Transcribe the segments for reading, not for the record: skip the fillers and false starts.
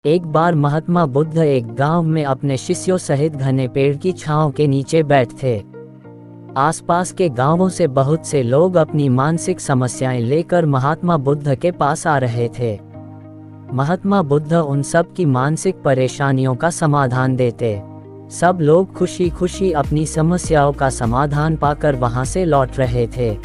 एक बार महात्मा बुद्ध एक गांव में अपने शिष्यों सहित घने पेड़ की छांव के नीचे बैठे थे। आसपास के गांवों से बहुत से लोग अपनी मानसिक समस्याएं लेकर महात्मा बुद्ध के पास आ रहे थे। महात्मा बुद्ध उन सब की मानसिक परेशानियों का समाधान देते। सब लोग खुशी खुशी अपनी समस्याओं का समाधान पाकर वहां से लौट रहे थे।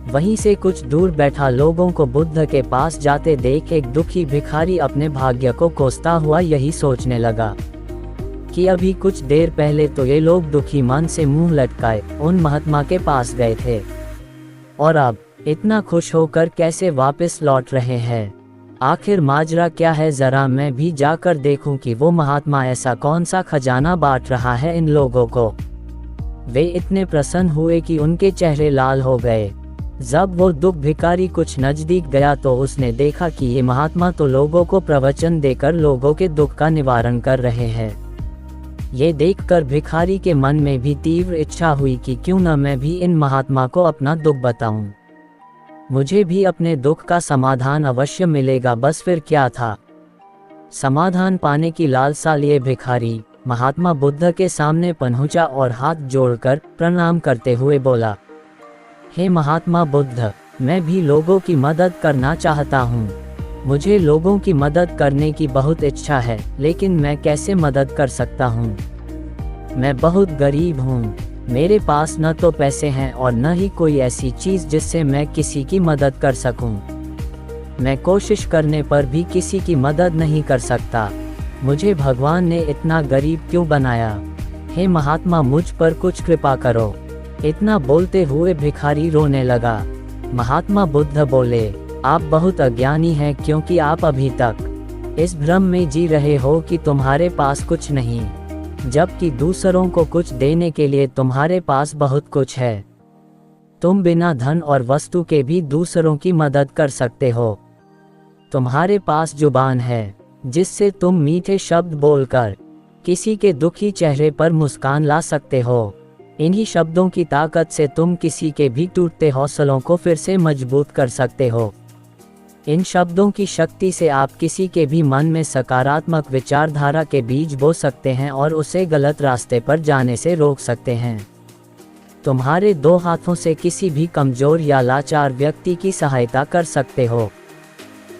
वहीं से कुछ दूर बैठा लोगों को बुद्ध के पास जाते देख एक दुखी भिखारी अपने भाग्य को कोसता हुआ यही सोचने लगा कि अभी कुछ देर पहले तो ये लोग दुखी मन से मुंह लटकाए उन महात्मा के पास गए थे और अब इतना खुश होकर कैसे वापस लौट रहे हैं। आखिर माजरा क्या है, जरा मैं भी जाकर देखूं कि वो महात्मा ऐसा कौन सा खजाना बांट रहा है इन लोगों को। वे इतने प्रसन्न हुए कि उनके चेहरे लाल हो गए। जब वो दुख भिखारी कुछ नजदीक गया तो उसने देखा कि ये महात्मा तो लोगों को प्रवचन देकर लोगों के दुख का निवारण कर रहे हैं। ये देखकर भिखारी के मन में भी तीव्र इच्छा हुई कि क्यों न मैं भी इन महात्मा को अपना दुख बताऊं। मुझे भी अपने दुख का समाधान अवश्य मिलेगा। बस फिर क्या था, समाधान पाने की लालसा लिए भिखारी महात्मा बुद्ध के सामने पहुंचा और हाथ जोड़कर प्रणाम करते हुए बोला, हे महात्मा बुद्ध, मैं भी लोगों की मदद करना चाहता हूँ। मुझे लोगों की मदद करने की बहुत इच्छा है, लेकिन मैं कैसे मदद कर सकता हूँ। मैं बहुत गरीब हूँ। मेरे पास न तो पैसे हैं और न ही कोई ऐसी चीज़ जिससे मैं किसी की मदद कर सकूँ। मैं कोशिश करने पर भी किसी की मदद नहीं कर सकता। मुझे भगवान ने इतना गरीब क्यों बनाया। हे महात्मा, मुझ पर कुछ कृपा करो। इतना बोलते हुए भिखारी रोने लगा। महात्मा बुद्ध बोले, आप बहुत अज्ञानी हैं, क्योंकि आप अभी तक इस भ्रम में जी रहे हो कि तुम्हारे पास कुछ नहीं, जबकि दूसरों को कुछ देने के लिए तुम्हारे पास बहुत कुछ है। तुम बिना धन और वस्तु के भी दूसरों की मदद कर सकते हो। तुम्हारे पास जुबान है जिससे तुम मीठे शब्द बोलकर किसी के दुखी चेहरे पर मुस्कान ला सकते हो। इन्हीं शब्दों की ताकत से तुम किसी के भी टूटते हौसलों को फिर से मजबूत कर सकते हो। इन शब्दों की शक्ति से आप किसी के भी मन में सकारात्मक विचारधारा के बीज बो सकते हैं और उसे गलत रास्ते पर जाने से रोक सकते हैं। तुम्हारे दो हाथों से किसी भी कमजोर या लाचार व्यक्ति की सहायता कर सकते हो।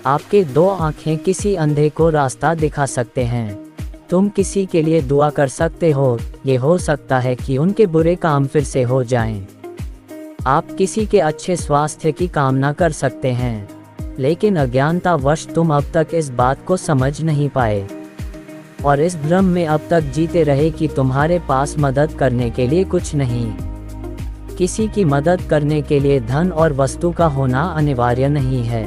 आपके दो आंखें किसी अंधे को रास्ता दिखा सकते हैं। तुम किसी के लिए दुआ कर सकते हो। ये हो सकता है कि उनके बुरे काम फिर से हो जाएं। आप किसी के अच्छे स्वास्थ्य की कामना कर सकते हैं, लेकिन अज्ञानतावश तुम अब तक इस बात को समझ नहीं पाए और इस भ्रम में अब तक जीते रहे कि तुम्हारे पास मदद करने के लिए कुछ नहीं। किसी की मदद करने के लिए धन और वस्तु का होना अनिवार्य नहीं है।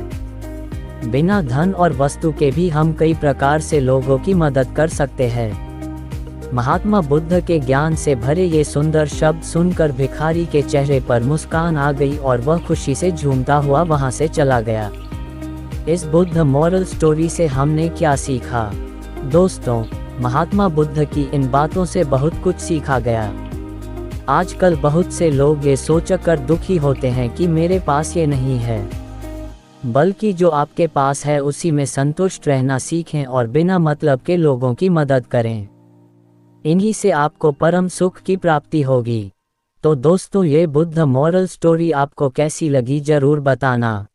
बिना धन और वस्तु के भी हम कई प्रकार से लोगों की मदद कर सकते हैं। महात्मा बुद्ध के ज्ञान से भरे ये सुंदर शब्द सुनकर भिखारी के चेहरे पर मुस्कान आ गई और वह खुशी से झूमता हुआ वहां से चला गया। इस बुद्ध मॉरल स्टोरी से हमने क्या सीखा? दोस्तों, महात्मा बुद्ध की इन बातों से बहुत कुछ सीखा गया। आजकल बहुत से लोग ये सोचकर दुखी होते हैं कि मेरे पास ये नहीं है, बल्कि जो आपके पास है उसी में संतुष्ट रहना सीखें और बिना मतलब के लोगों की मदद करें। इन्हीं से आपको परम सुख की प्राप्ति होगी। तो दोस्तों, ये बुद्ध मॉरल स्टोरी आपको कैसी लगी जरूर बताना।